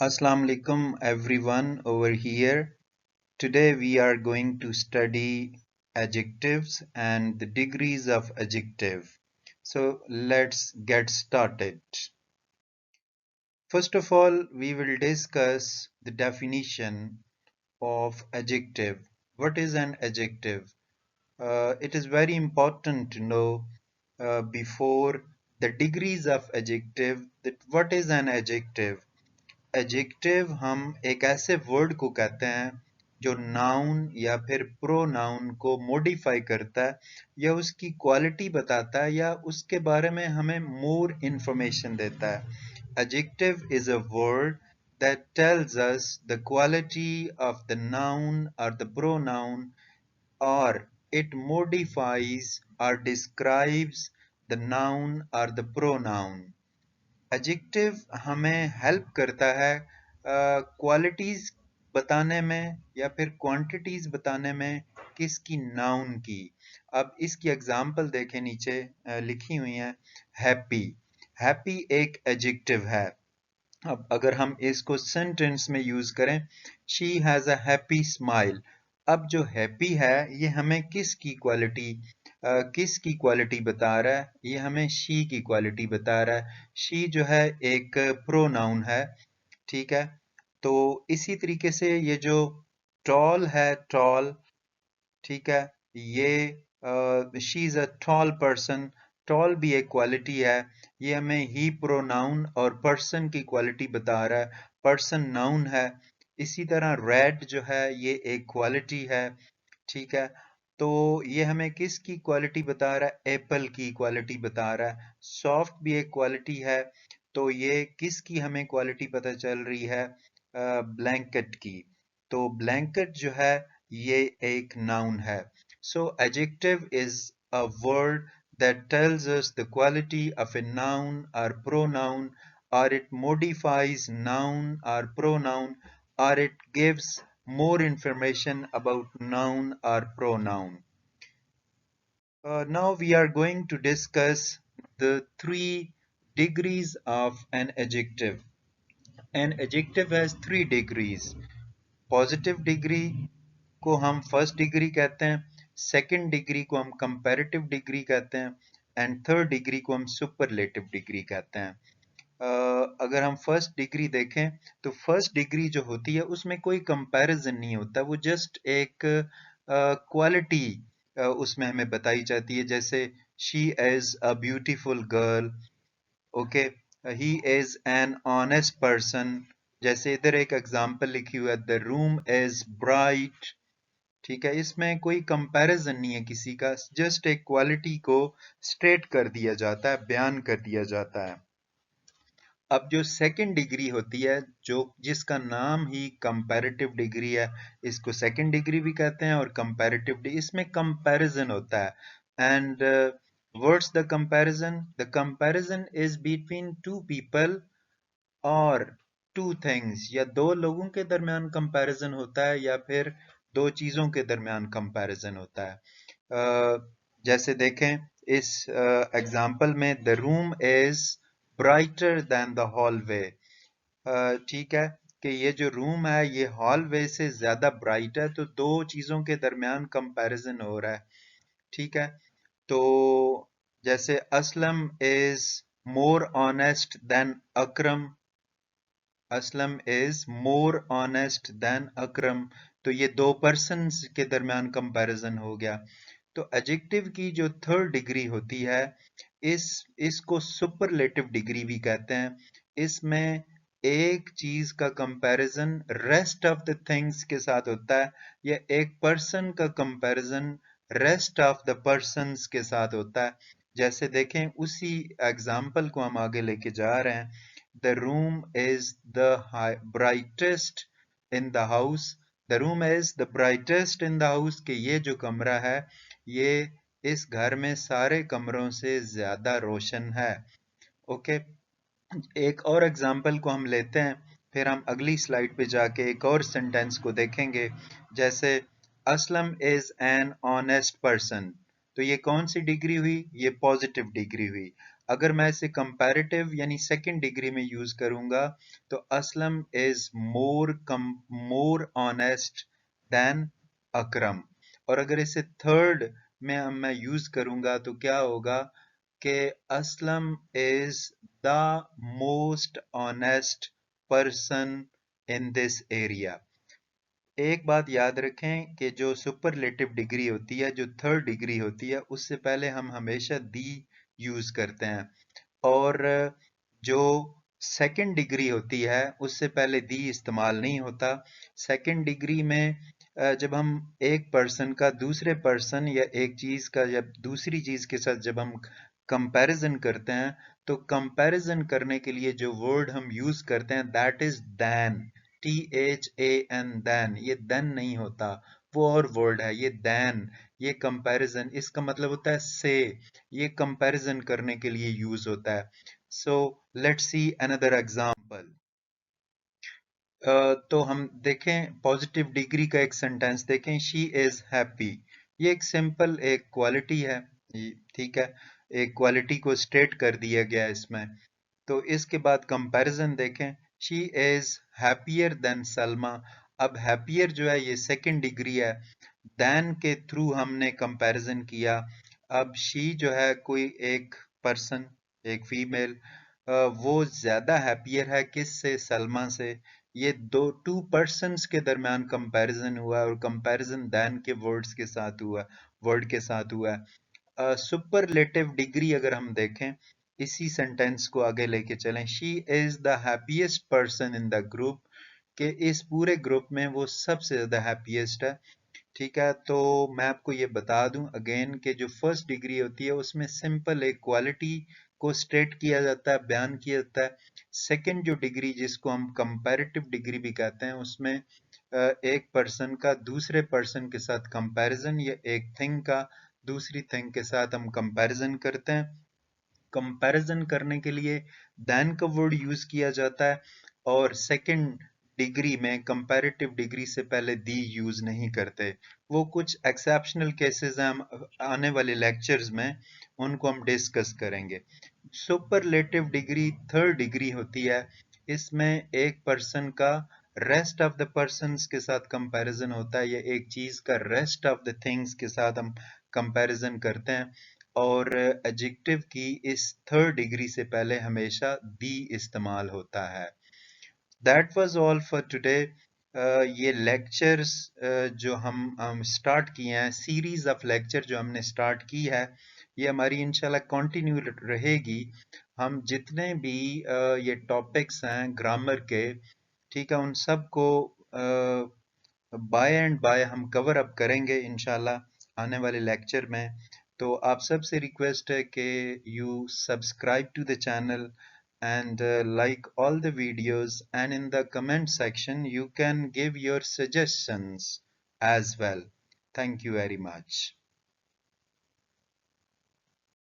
Assalamu alaikum everyone over here. Today we are going to study adjectives and the degrees of adjective. So let's get started. First of all, we will discuss the definition of adjective. What is an adjective? It is very important to know before the degrees of adjective that what is an adjective. Adjective हम एक ऐसे word को कहते हैं जो noun या फिर pronoun को मॉडिफाई करता है या उसकी क्वालिटी बताता है या उसके बारे में हमें मोर इंफॉर्मेशन देता है। Adjective is a word that tells us the quality of the noun or the pronoun, or it modifies or describes the noun or the pronoun. Adjective हमें हेल्प करता है क्वालिटीज बताने में या फिर क्वांटिटीज बताने में किसकी नाउन की। अब इसकी एग्जांपल देखें, नीचे लिखी हुई है हैप्पी। हैप्पी एक एडजेक्टिव है। अब अगर हम इसको सेंटेंस में यूज करें, she has a happy smile. अब जो हैप्पी है ये हमें किसकी क्वालिटी बता रहा है? ये हमें शी की क्वालिटी बता रहा है। शी जो है एक प्रोनाउन है, ठीक है। तो इसी तरीके से ये जो टॉल है, टॉल, ठीक है, ये she is a tall person. Tall भी एक क्वालिटी है। ये हमें ही प्रोनाउन और पर्सन की क्वालिटी बता रहा है। पर्सन नाउन है। इसी तरह रेड जो है ये एक क्वालिटी है, ठीक है। तो ये हमें किसकी क्वालिटी बता रहा है? एप्पल की क्वालिटी बता रहा है। सॉफ्ट भी एक क्वालिटी है। तो ये किसकी हमें क्वालिटी पता चल रही है? ब्लैंकेट की। तो ब्लैंकेट जो है ये एक नाउन है। So adjective is a word that tells us the quality of a noun or pronoun, or it modifies noun or pronoun, or it gives more information about noun or pronoun. Now we are going to discuss the three degrees of an adjective. An adjective has three degrees. Positive degree को हम first degree कहते हैं, second degree को हम comparative degree कहते हैं, and third degree को हम सुपरलेटिव डिग्री कहते हैं। अगर हम फर्स्ट डिग्री देखें तो फर्स्ट डिग्री जो होती है उसमें कोई कंपैरिजन नहीं होता, वो जस्ट एक क्वालिटी उसमें हमें बताई जाती है। जैसे she is a beautiful girl, okay, he is an honest person. जैसे इधर एक एग्जांपल लिखी हुई है, द रूम इज ब्राइट, ठीक है। इसमें कोई कंपैरिजन नहीं है किसी का, जस्ट एक क्वालिटी को स्ट्रेट कर दिया जाता है, बयान कर दिया जाता है। अब जो सेकंड डिग्री होती है, जो जिसका नाम ही कंपैरेटिव डिग्री है, इसको सेकंड डिग्री भी कहते हैं और कंपैरेटिव डिग्री, इसमें कंपैरिजन होता है। And what's the comparison? The comparison is between two people और टू थिंग्स, या दो लोगों के दरमियान कंपैरिजन होता है या फिर दो चीजों के दरमियान कंपैरिजन होता है। जैसे देखें इस एग्जाम्पल में, the room is brighter then the hallway. ठीक है कि ये जो रूम है ये हॉलवे से ज्यादा ब्राइट है, तो दो चीजों के दरमियान कंपैरिजन हो रहा है, ठीक है। तो जैसे Aslam is more honest than Akram, Aslam is more honest than Akram, तो ये दो पर्सन के दरमियान कंपैरिजन हो गया। तो एडजेक्टिव की जो थर्ड डिग्री होती है, इसको सुपरलेटिव डिग्री भी कहते हैं। इसमें एक चीज का comparison rest of the things के साथ होता है, या एक पर्सन का comparison rest of the persons के साथ होता है। जैसे देखें, उसी एग्जाम्पल को हम आगे लेके जा रहे हैं। The room is the brightest in the house. The room is the brightest in the house, कि ये जो कमरा है ये इस घर में सारे कमरों से ज्यादा रोशन है, ओके। एक और एग्जाम्पल को हम लेते हैं, फिर हम अगली स्लाइड पे जाके एक और सेंटेंस को देखेंगे। जैसे Aslam is an honest person, तो ये कौन सी डिग्री हुई? ये पॉजिटिव डिग्री हुई। अगर मैं इसे कंपैरेटिव यानी सेकंड डिग्री में यूज करूंगा तो Aslam is more honest than Akram. और अगर इसे थर्ड में मैं यूज करूंगा तो क्या होगा कि Aslam is the most honest person in this area. एक बात याद रखें कि जो सुपरलेटिव डिग्री होती है, जो थर्ड डिग्री होती है, उससे पहले हम हमेशा दी यूज करते हैं। और जो सेकंड डिग्री होती है उससे पहले दी इस्तेमाल नहीं होता। सेकंड डिग्री में जब हम एक पर्सन का दूसरे पर्सन या एक चीज का जब दूसरी चीज के साथ जब हम कंपैरिजन करते हैं तो कंपैरिजन करने के लिए जो वर्ड हम यूज करते हैं that is than. THAN than. ये देन नहीं होता, वो और वर्ड है ये दैन। ये कंपैरिजन इसका मतलब होता है से। ये कंपैरिजन करने के लिए यूज होता है। So let's see another example. तो हम देखें पॉजिटिव डिग्री का एक सेंटेंस देखें, शी इज हैप्पी। ये एक सिंपल एक क्वालिटी है, ठीक है, एक क्वालिटी को स्टेट कर दिया गया है इसमें। तो इसके बाद कंपैरिजन देखें, she is happier than Salma. अब हैप्पियर जो है ये सेकंड डिग्री है, देन के थ्रू हमने कंपैरिजन किया। अब शी जो है कोई एक पर्सन, एक फीमेल, वो ज्यादा हैप्पियर है किससे, सलमा से। ये टू पर्सन्स के दरमियान कंपैरिजन हुआ और कंपैरिजन देन के वर्ड्स के साथ हुआ, वर्ड के साथ हुआ है। सुपरलेटिव डिग्री अगर हम देखें, इसी सेंटेंस को आगे लेके चलें, she is the happiest person in the group, के इस पूरे ग्रुप में वो सबसे ज्यादा हैप्पीएस्ट है। ठीक है, तो मैं आपको ये बता दूं अगेन कि जो फर्स्ट डिग्री होती है उसमें सिंपल एक क्वालिटी को स्टेट किया जाता है, बयान किया जाता है। सेकंड जो डिग्री जिसको हम कंपैरेटिव डिग्री भी कहते हैं, उसमें एक पर्सन का दूसरे पर्सन के साथ कंपैरिजन या एक थिंग का दूसरी थिंग के साथ हम कंपैरिजन करते हैं। कंपैरिजन करने के लिए देन का वर्ड यूज किया जाता है और सेकंड डिग्री में कंपैरेटिव डिग्री से पहले दी यूज नहीं करते। वो कुछ एक्सेप्शनल केसेस हैं, हम आने वाले लेक्चर्स में उनको हम डिस्कस करेंगे। सुपरलेटिव डिग्री थर्ड डिग्री होती है, इसमें एक पर्सन का रेस्ट ऑफ द पर्सन्स के साथ कंपैरिजन होता है या एक चीज का रेस्ट ऑफ द थिंग्स के साथ हम कंपैरिजन करते हैं। और एडजेक्टिव की इस थर्ड डिग्री से पहले हमेशा दी इस्तेमाल होता है। That was all for today. ये लेक्चर्स जो हम स्टार्ट किए हैं, सीरीज ऑफ लेक्चर जो हमने स्टार्ट की है, ये हमारी इंशाल्लाह कंटिन्यू रहेगी। हम जितने भी ये टॉपिक्स हैं ग्रामर के, ठीक है, उन सब को बाय एंड बाय हम कवर अप करेंगे इंशाल्लाह आने वाले लेक्चर में। तो आप सबसे रिक्वेस्ट है कि you subscribe to the channel and like all the videos, and in the comment section you can give your suggestions as well. Thank you very much.